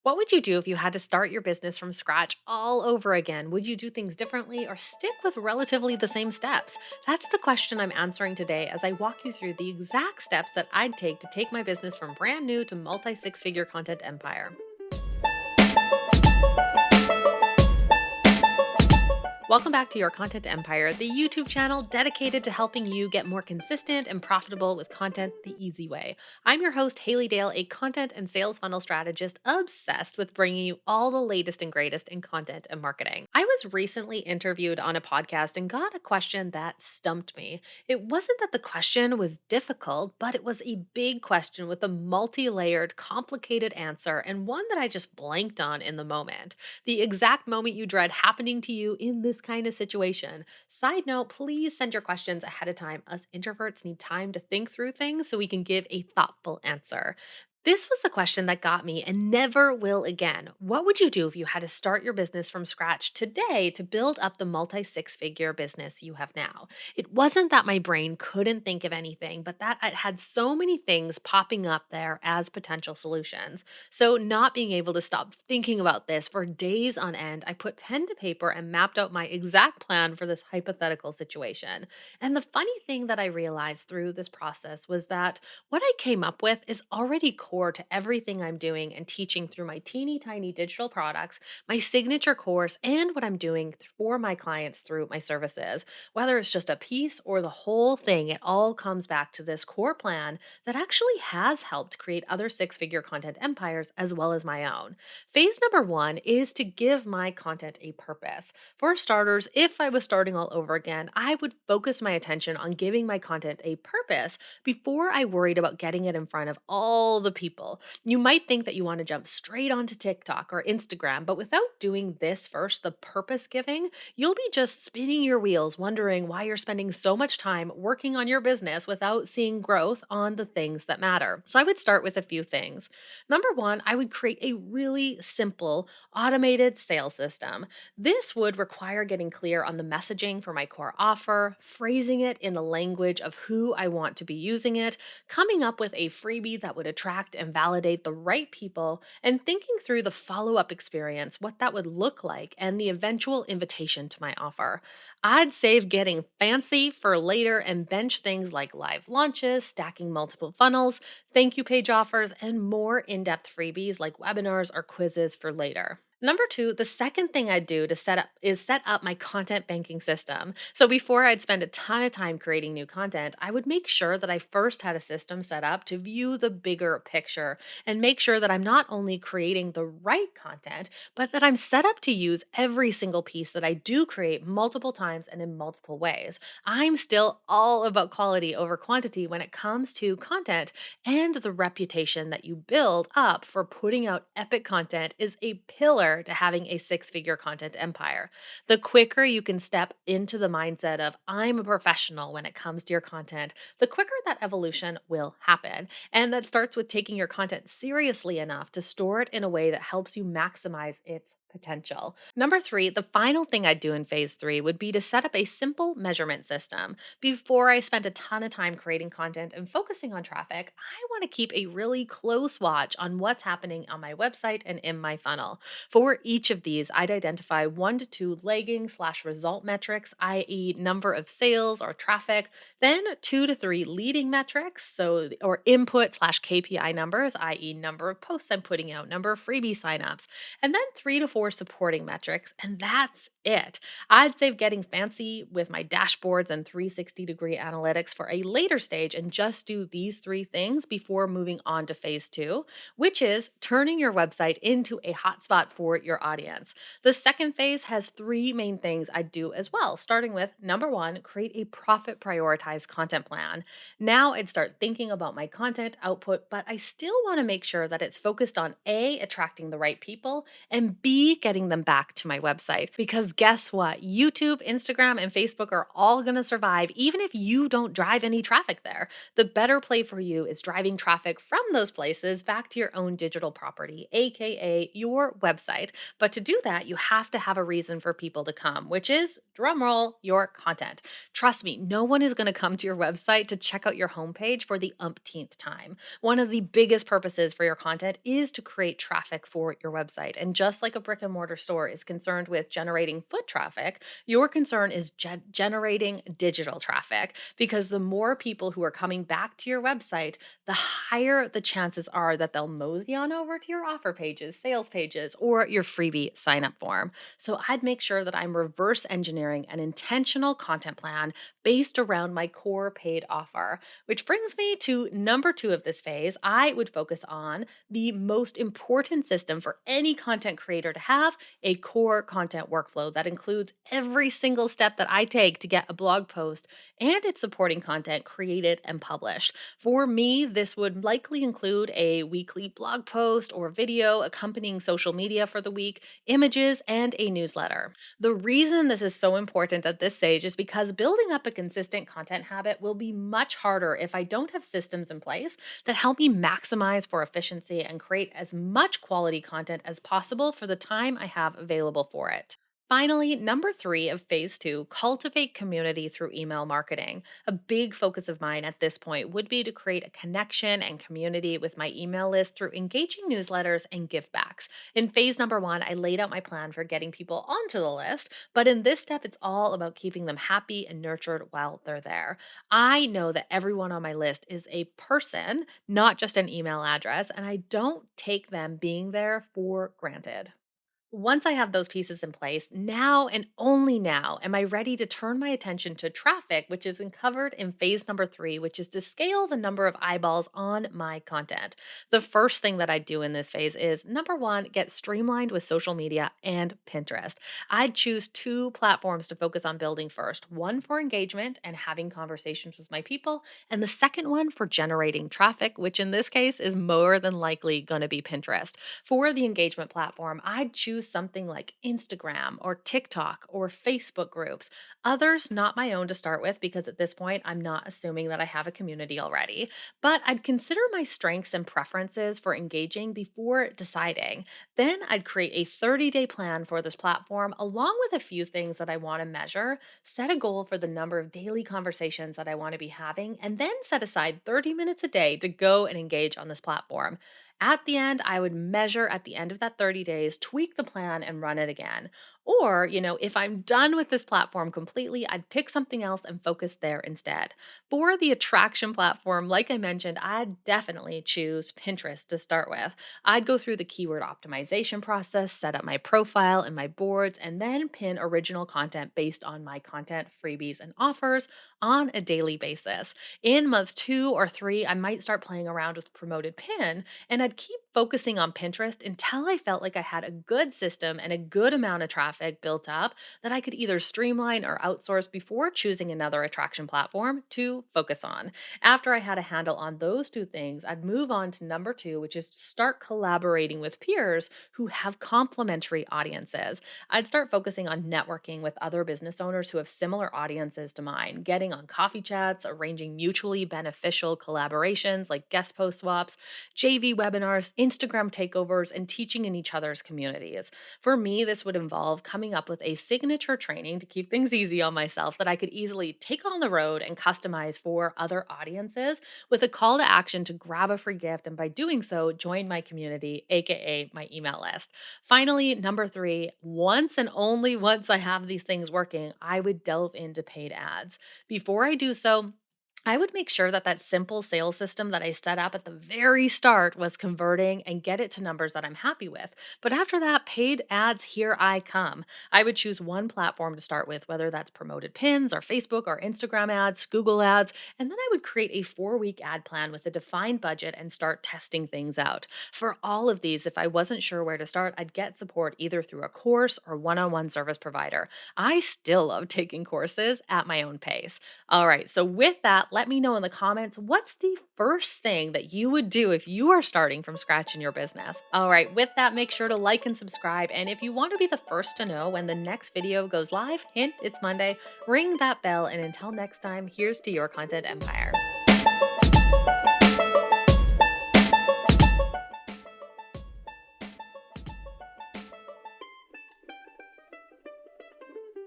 What would you do if you had to start your business from scratch all over again? Would you do things differently or stick with relatively the same steps? That's the question I'm answering today as I walk you through the exact steps that I'd take my business from brand new to multi six figure content empire. Welcome back to Your Content Empire, the YouTube channel dedicated to helping you get more consistent and profitable with content the easy way. I'm your host, Haley Dale, a content and sales funnel strategist obsessed with bringing you all the latest and greatest in content and marketing. I was recently interviewed on a podcast and got a question that stumped me. It wasn't that the question was difficult, but it was a big question with a multi layered, complicated answer, and one that I just blanked on in the moment. The exact moment you dread happening to you in this kind of situation. Side note, please send your questions ahead of time. Us introverts need time to think through things so we can give a thoughtful answer. This was the question that got me and never will again. What would you do if you had to start your business from scratch today to build up the multi six figure business you have now? It wasn't that my brain couldn't think of anything, but that it had so many things popping up there as potential solutions. So, not being able to stop thinking about this for days on end, I put pen to paper and mapped out my exact plan for this hypothetical situation. And the funny thing that I realized through this process was that what I came up with is already core to everything I'm doing and teaching through my teeny tiny digital products, my signature course, and what I'm doing for my clients through my services. Whether it's just a piece or the whole thing, it all comes back to this core plan that actually has helped create other six figure content empires as well as my own. Phase number one is to give my content a purpose. For starters, if I was starting all over again, I would focus my attention on giving my content a purpose before I worried about getting it in front of all the people. You might think that you want to jump straight onto TikTok or Instagram, but without doing this first, the purpose giving, you'll be just spinning your wheels, wondering why you're spending so much time working on your business without seeing growth on the things that matter. So I would start with a few things. Number one, I would create a really simple automated sales system. This would require getting clear on the messaging for my core offer, phrasing it in the language of who I want to be using it, coming up with a freebie that would attract and validate the right people, and thinking through the follow up experience, what that would look like, and the eventual invitation to my offer. I'd save getting fancy for later and bench things like live launches, stacking multiple funnels, thank you page offers, and more in depth freebies like webinars or quizzes for later. Number two, the second thing I'd do to set up my content banking system. So before I'd spend a ton of time creating new content, I would make sure that I first had a system set up to view the bigger picture and make sure that I'm not only creating the right content, but that I'm set up to use every single piece that I do create multiple times and in multiple ways. I'm still all about quality over quantity when it comes to content, and the reputation that you build up for putting out epic content is a pillar to having a six figure content empire. The quicker you can step into the mindset of, I'm a professional when it comes to your content, the quicker that evolution will happen. And that starts with taking your content seriously enough to store it in a way that helps you maximize its potential. Number three, the final thing I'd do in phase three would be to set up a simple measurement system. Before I spent a ton of time creating content and focusing on traffic, I want to keep a really close watch on what's happening on my website and in my funnel. For each of these, I'd identify 1 to 2 lagging/result metrics, i.e., number of sales or traffic, then 2 to 3 leading metrics, or input/KPI numbers, i.e., number of posts I'm putting out, number of freebie signups, and then 3 to 4 supporting metrics, and that's it. I'd save getting fancy with my dashboards and 360-degree analytics for a later stage and just do these three things before moving on to phase two, which is turning your website into a hotspot for your audience. The second phase has three main things I'd do as well, starting with number one, create a profit prioritized content plan. Now I'd start thinking about my content output, but I still want to make sure that it's focused on A, attracting the right people, and B, be getting them back to my website. Because guess what? YouTube, Instagram, and Facebook are all going to survive even if you don't drive any traffic there. The better play for you is driving traffic from those places back to your own digital property, aka your website. But to do that, you have to have a reason for people to come, which is, drumroll, your content. Trust me, no one is going to come to your website to check out your homepage for the umpteenth time. One of the biggest purposes for your content is to create traffic for your website. And just like a brick and mortar store is concerned with generating foot traffic, your concern is generating digital traffic, because the more people who are coming back to your website, the higher the chances are that they'll mosey on over to your offer pages, sales pages, or your freebie sign up form. So I'd make sure that I'm reverse engineering an intentional content plan based around my core paid offer. Which brings me to number two of this phase. I would focus on the most important system for any content creator to have, a core content workflow that includes every single step that I take to get a blog post and its supporting content created and published. For me, this would likely include a weekly blog post or video accompanying social media for the week, images, and a newsletter. The reason this is so important at this stage is because building up a consistent content habit will be much harder if I don't have systems in place that help me maximize for efficiency and create as much quality content as possible for the time I have available for it. Finally, number three of phase two, cultivate community through email marketing. A big focus of mine at this point would be to create a connection and community with my email list through engaging newsletters and gift backs. In phase number one, I laid out my plan for getting people onto the list, but in this step, it's all about keeping them happy and nurtured while they're there. I know that everyone on my list is a person, not just an email address, and I don't take them being there for granted. Once I have those pieces in place, now and only now am I ready to turn my attention to traffic, which is covered in phase number three, which is to scale the number of eyeballs on my content. The first thing that I do in this phase is number one, get streamlined with social media and Pinterest. I'd choose two platforms to focus on building first, one for engagement and having conversations with my people, and the second one for generating traffic, which in this case is more than likely going to be Pinterest. For the engagement platform, I'd choose something like Instagram or TikTok or Facebook groups. Others, not my own to start with, because at this point, I'm not assuming that I have a community already. But I'd consider my strengths and preferences for engaging before deciding. Then I'd create a 30-day plan for this platform, along with a few things that I want to measure, set a goal for the number of daily conversations that I want to be having, and then set aside 30 minutes a day to go and engage on this platform. At the end, I would measure at the end of that 30 days, tweak the plan, and run it again. Or, if I'm done with this platform completely, I'd pick something else and focus there instead. For the attraction platform, like I mentioned, I'd definitely choose Pinterest to start with. I'd go through the keyword optimization process, set up my profile and my boards, and then pin original content based on my content, freebies, and offers on a daily basis. In month two or three, I might start playing around with promoted pin, and I'd keep focusing on Pinterest until I felt like I had a good system and a good amount of traffic built up that I could either streamline or outsource before choosing another attraction platform to focus on. After I had a handle on those two things, I'd move on to number two, which is to start collaborating with peers who have complementary audiences. I'd start focusing on networking with other business owners who have similar audiences to mine, getting on coffee chats, arranging mutually beneficial collaborations like guest post swaps, JV webinars, Instagram takeovers, and teaching in each other's communities. For me, this would involve coming up with a signature training to keep things easy on myself that I could easily take on the road and customize for other audiences, with a call to action to grab a free gift, and by doing so, join my community, aka my email list. Finally, number three, once and only once I have these things working, I would delve into paid ads. Before I do so, I would make sure that that simple sales system that I set up at the very start was converting and get it to numbers that I'm happy with. But after that, paid ads, here I come. I would choose one platform to start with, whether that's promoted pins or Facebook or Instagram ads, Google ads, and then I would create a 4 week ad plan with a defined budget and start testing things out. For all of these, if I wasn't sure where to start, I'd get support either through a course or one on one service provider. I still love taking courses at my own pace. All right, so with that, let me know in the comments what's the first thing that you would do if you are starting from scratch in your business. All right, with that, make sure to like and subscribe. And if you want to be the first to know when the next video goes live, hint, it's Monday, ring that bell. And until next time, here's to your content empire.